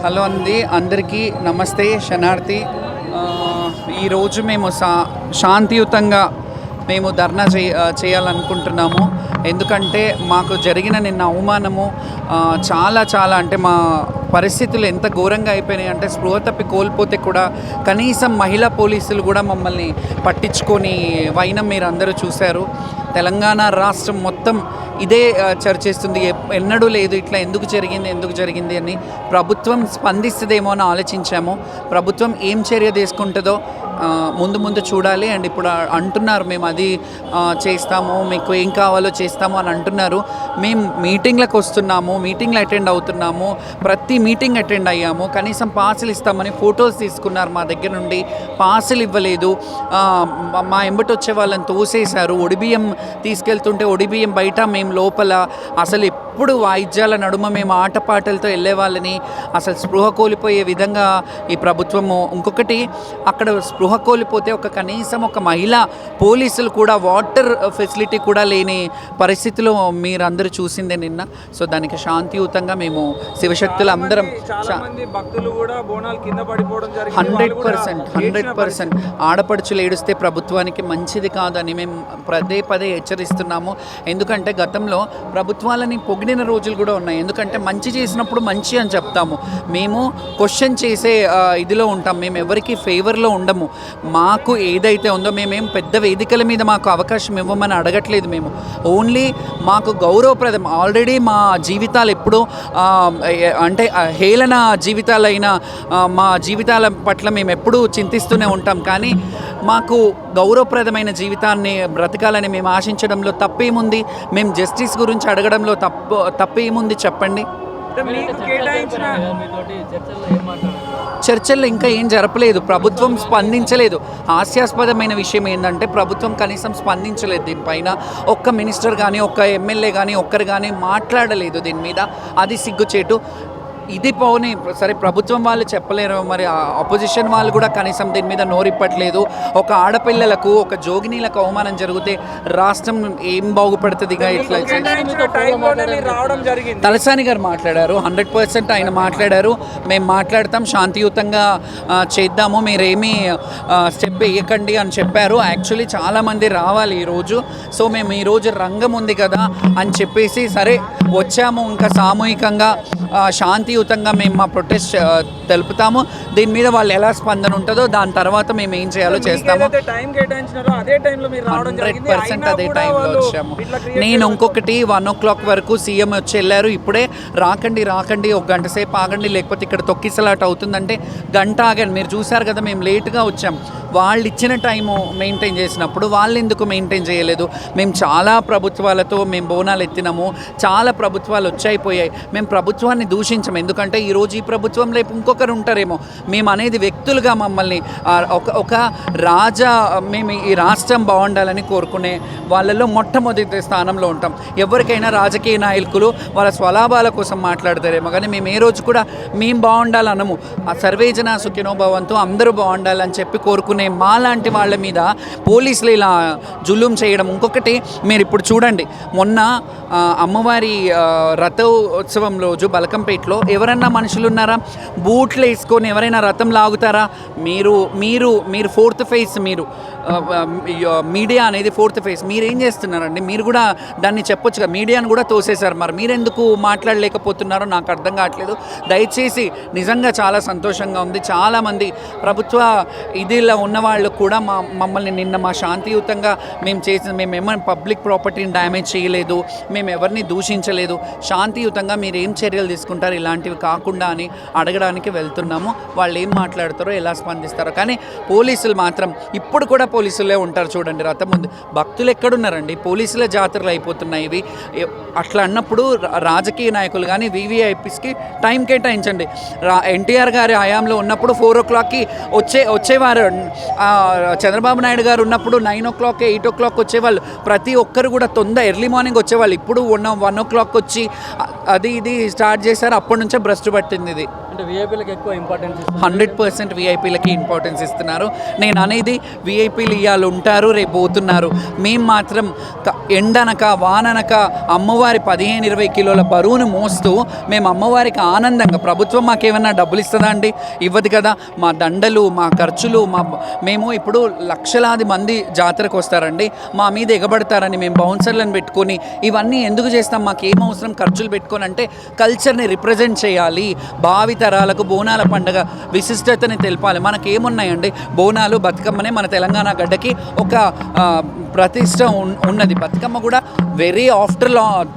Hello అండి, అందరికీ నమస్తే. శనార్థి. ఈరోజు మేము శాంతియుతంగా మేము ధర్నా చేయాలనుకుంటున్నాము. ఎందుకంటే మాకు జరిగిన నిన్న అవమానము చాలా అంటే మా పరిస్థితులు ఎంత ఘోరంగా అయిపోయినాయి అంటే స్పృహ తప్పి కోల్పోతే కూడా కనీసం మహిళా పోలీసులు కూడా మమ్మల్ని పట్టించుకొని వైనం మీరు అందరూ చూశారు. తెలంగాణ రాష్ట్రం మొత్తం ఇదే చర్చిస్తుంది. ఎన్నడూ లేదు ఇట్లా ఎందుకు జరిగింది అని. ప్రభుత్వం స్పందిస్తుందేమో అని ఆలోచించాము. ప్రభుత్వం ఏం చర్య తీసుకుంటుందో ముందు చూడాలి. అండ్ ఇప్పుడు అంటున్నారు మేము అది చేస్తాము, మీకు ఏం కావాలో చేస్తాము అని అంటున్నారు. మేము మీటింగ్లకు వస్తున్నాము, మీటింగ్లు అటెండ్ అవుతున్నాము, ప్రతి మీటింగ్ అటెండ్ అయ్యాము. కనీసం పాసులు ఇస్తామని ఫొటోస్ తీసుకున్నారు మా దగ్గర నుండి, పాసులు ఇవ్వలేదు. మా ఎంబటి వచ్చే వాళ్ళని తోసేశారు. ఒడిబియ్యం తీసుకెళ్తుంటే ఒడిబియ్యం బయట, మేము లోపల. అసలు ఎప్పుడు వాయిద్యాల నడుమ మేము ఆటపాటలతో వెళ్ళే వాళ్ళని అసలు స్పృహ కోల్పోయే విధంగా ఈ ప్రభుత్వము. ఇంకొకటి, అక్కడ స్పృహ కోల్పోతే కనీసం ఒక మహిళా పోలీసులు కూడా వాటర్ ఫెసిలిటీ కూడా లేని పరిస్థితిలో మీరందరూ చూసిందే నిన్న. సో దానికి శాంతియుతంగా మేము శివశక్తులు అందరం 100% ఆడపడుచులు ఏడుస్తే ప్రభుత్వానికి మంచిది కాదని మేము పదే హెచ్చరిస్తున్నాము. ఎందుకంటే గతంలో ప్రభుత్వాలని పొగిడిన రోజులు కూడా ఉన్నాయి. ఎందుకంటే మంచి చేసినప్పుడు మంచి అని చెప్తాము. మేము క్వశ్చన్ చేసే ఇదిలో ఉంటాం. మేము ఎవరికి ఫేవర్లో ఉండము. మాకు ఏదైతే ఉందో మేమేం పెద్ద వేదికల మీద మాకు అవకాశం ఇవ్వమని అడగట్లేదు. మేము ఓన్లీ మాకు గౌరవప్రదం. ఆల్రెడీ మా జీవితాలు ఎప్పుడు అంటే హేళన జీవితాలైన మా జీవితాల పట్ల మేము ఎప్పుడూ చింతిస్తూనే ఉంటాం. కానీ మాకు గౌరవప్రదమైన జీవితాన్ని బ్రతకాలని మేము ఆశించడంలో తప్పేముంది? మేము జస్టిస్ గురించి అడగడంలో తప్పేముంది చెప్పండి? చర్చల్లో ఇంకా ఏం జరపలేదు. ప్రభుత్వం స్పందించలేదు. హాస్యాస్పదమైన విషయం ఏంటంటే ప్రభుత్వం కనీసం స్పందించలేదు దీనిపైన. ఒక్క మినిస్టర్ కానీ, ఒక్క ఎమ్మెల్యే కానీ, ఒక్కరు కానీ మాట్లాడలేదు దీని మీద. అది సిగ్గుచేటు. ఇది పోనీ సరే, ప్రభుత్వం వాళ్ళు చెప్పలేరు, మరి అపోజిషన్ వాళ్ళు కూడా కనీసం దీని మీద నోరిప్పట్లేదు. ఒక ఆడపిల్లలకు, ఒక జోగినీలకు అవమానం జరిగితే రాష్ట్రం ఏం బాగుపడుతుంది? ఇట్లా తలసాని గారు మాట్లాడారు. 100% ఆయన మాట్లాడారు. మేము మాట్లాడతాం, శాంతియుతంగా చేద్దాము, మీరేమీ స్టెప్ వేయకండి అని చెప్పారు. యాక్చువల్లీ చాలామంది రావాలి ఈరోజు. సో మేము ఈరోజు రంగం ఉంది కదా అని చెప్పేసి సరే వచ్చాము. ఇంకా సామూహికంగా శాంతియుతంగా మేము మా ప్రొటెస్ట్ తెలుపుతాము. దీని మీద వాళ్ళు ఎలా స్పందన ఉంటుందో దాని తర్వాత మేము ఏం చేయాలో చేస్తాము. 100% అదే టైంలో వచ్చాము. నేను ఇంకొకటి 1 o'clock వరకు సీఎం వచ్చి వెళ్ళారు. ఇప్పుడే రాకండి ఒక గంట సేపు ఆగండి, లేకపోతే ఇక్కడ తొక్కిసలాట అవుతుందంటే గంట ఆగండి. మీరు చూశారు కదా, మేము లేటుగా వచ్చాం. వాళ్ళు ఇచ్చిన టైము మెయింటైన్ చేసినప్పుడు వాళ్ళు ఎందుకు మెయింటైన్ చేయలేదు? మేము చాలా ప్రభుత్వాలతో మేము బోనాలు ఎత్తినాము. చాలా ప్రభుత్వాలు వచ్చాయిపోయాయి. మేము ప్రభుత్వాన్ని దూషించాము. ఎందుకంటే ఈరోజు ఈ ప్రభుత్వం రేపు ఇంకొకరు ఉంటారేమో. మేము అనేది వ్యక్తులుగా మమ్మల్ని మేము ఈ రాష్ట్రం బాగుండాలని కోరుకునే వాళ్ళలో మొట్టమొదటి స్థానంలో ఉంటాం. ఎవరికైనా రాజకీయ నాయకులు వాళ్ళ స్వలాభాల కోసం మాట్లాడతారేమో, కానీ మేము ఏ రోజు కూడా మేము బాగుండాలనము. ఆ సర్వేజన సుఖినో భవంతు, అందరూ బాగుండాలని చెప్పి కోరుకునే మాలాంటి వాళ్ళ మీద పోలీసులు ఇలా జులుం చేయడం. ఇంకొకటి, మీరు ఇప్పుడు చూడండి, మొన్న అమ్మవారి రథోత్సవం రోజు బలకంపేటలో ఎవరన్నా మనుషులు ఉన్నారా? బూట్లు వేసుకొని ఎవరైనా రథం లాగుతారా? మీరు ఫోర్త్ ఫేస్, మీరు మీడియా అనేది ఫోర్త్ ఫేస్. మీరేం చేస్తున్నారండి? మీరు కూడా దాన్ని చెప్పొచ్చు కదా. మీడియాను కూడా తోసేశారు. మరి మీరెందుకు మాట్లాడలేకపోతున్నారో నాకు అర్థం కావట్లేదు. దయచేసి నిజంగా చాలా సంతోషంగా ఉంది. చాలామంది ప్రభుత్వ ఇదిలో ఉన్నవాళ్ళు కూడా మమ్మల్ని నిన్న మా శాంతియుతంగా మేమేమైనా పబ్లిక్ ప్రాపర్టీని డ్యామేజ్ చేయలేదు, మేము ఎవరిని దూషించలేదు. శాంతియుతంగా మీరు ఏం చర్యలు తీసుకుంటారు ఇలాంటివి కాకుండా అని అడగడానికి వెళ్తున్నాము. వాళ్ళు ఏం మాట్లాడతారో, ఎలా స్పందిస్తారో. కానీ పోలీసులు మాత్రం ఇప్పుడు కూడా పోలీసులే ఉంటారు. చూడండి, రథం ముందు భక్తులు ఎక్కడున్నారండి? పోలీసుల జాతరలు అయిపోతున్నాయి ఇవి. అట్లా అన్నప్పుడు రాజకీయ నాయకులు కానీ వీవీఐపీస్కి టైం కేటాయించండి. ఎన్టీఆర్ గారి హయాంలో ఉన్నప్పుడు 4 o'clockకి వచ్చేవారు. చంద్రబాబు నాయుడు గారు ఉన్నప్పుడు 9 o'clock 8 o'clock వచ్చేవాళ్ళు. ప్రతి ఒక్కరు కూడా ఎర్లీ మార్నింగ్ వచ్చేవాళ్ళు. ఇప్పుడు 1 o'clock వచ్చి అది ఇది స్టార్ట్ చేశారు. అప్పటి నుంచే భ్రష్టు పట్టింది ఇది. అంటే విఐపీలకు ఎక్కువ ఇంపార్టెన్స్ 100% విఐపీలకి ఇంపార్టెన్స్ ఇస్తున్నారు. నేను అనేది విఐపీలు ఇవాళ ఉంటారు, రేపు పోతున్నారు. మేము మాత్రం ఎండనక వాననక అమ్మవారి 15-20 కిలోల బరువును మోస్తూ మేము అమ్మవారికి ఆనందంగా, ప్రభుత్వం మాకేమన్నా డబ్బులు ఇస్తుందా అండి? ఇవ్వదు కదా. మా దండలు, మా ఖర్చులు, మేము ఇప్పుడు లక్షలాది మంది జాతరకు వస్తారండి, మా మీద ఎగబడతారని మేము బౌన్సర్లను పెట్టుకొని ఇవన్నీ ఎందుకు చేస్తాం? మాకేం అవసరం ఖర్చులు పెట్టుకొని? అంటే కల్చర్ని రిప్రజెంట్ చేయాలి, భావితరాలకు బోనాల పండుగ విశిష్టతని తెలపాలి. మనకేమున్నాయండి? బోనాలు, బతుకమ్మనే మన తెలంగాణ గడ్డకి ఒక ప్రతిష్ట ఉన్నది. బతుకమ్మ కూడా వెరీ ఆఫ్టర్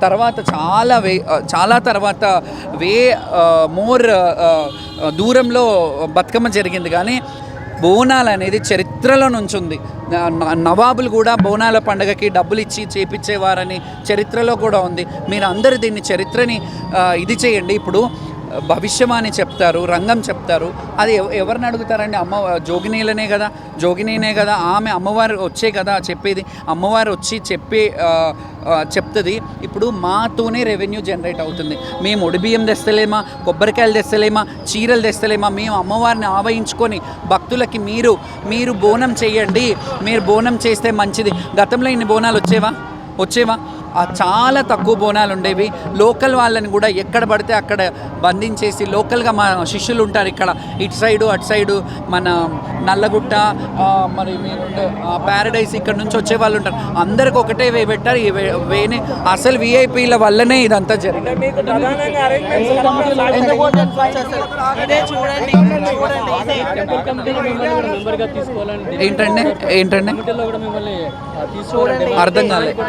తర్వాత చాలా తర్వాత మోర్ దూరంలో బతుకమ్మ జరిగింది. కానీ బోనాలు అనేది చరిత్రలో నుంచి ఉంది. నవాబులు కూడా బోనాల పండుగకి డబ్బులు ఇచ్చి చేపించేవారని చరిత్రలో కూడా ఉంది. మీరు అందరూ దీన్ని చరిత్రని ఇది చేయండి. ఇప్పుడు భవిష్యవాణి చెప్తారు, రంగం చెప్తారు, అది ఎవరిని అడుగుతారండి? జోగినీనే కదా ఆమె, అమ్మవారు వచ్చే కదా చెప్పేది. అమ్మవారు వచ్చి చెప్తుంది. ఇప్పుడు మాతోనే రెవెన్యూ జనరేట్ అవుతుంది. మేము ఒడిబియ్యం తెస్తలేమా, కొబ్బరికాయలు తెస్తలేమా, చీరలు తెస్తలేమా? మేము అమ్మవారిని ఆవహించుకొని భక్తులకి మీరు బోనం చేయండి, మీరు బోనం చేస్తే మంచిది. గతంలో ఇన్ని బోనాలు వచ్చేవా? చాలా తక్కువ బోనాలు ఉండేవి. లోకల్ వాళ్ళని కూడా ఎక్కడ పడితే అక్కడ బంధించేసి, లోకల్గా మా శిష్యులు ఉంటారు ఇక్కడ, ఇటు సైడు అటు సైడు, మన నల్లగుట్ట, మరి మీరుండే ప్యారడైస్, ఇక్కడ నుంచి వచ్చే వాళ్ళు ఉంటారు. అందరికి ఒకటే వే పెట్టారు. ఈ వేని అసలు విఐపీల వల్లనే ఇదంతా జరిగింది. ఏంటండి అర్థం కాలేదు.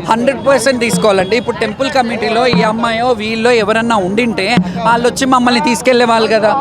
100% తీసుకోవాలండి. ఇప్పుడు టెంపుల్ కమిటీలో ఈ అమ్మాయో వీళ్ళో ఎవరన్నా ఉండింటే వాళ్ళు వచ్చి మమ్మల్ని తీసుకెళ్లే వాళ్ళు కదా.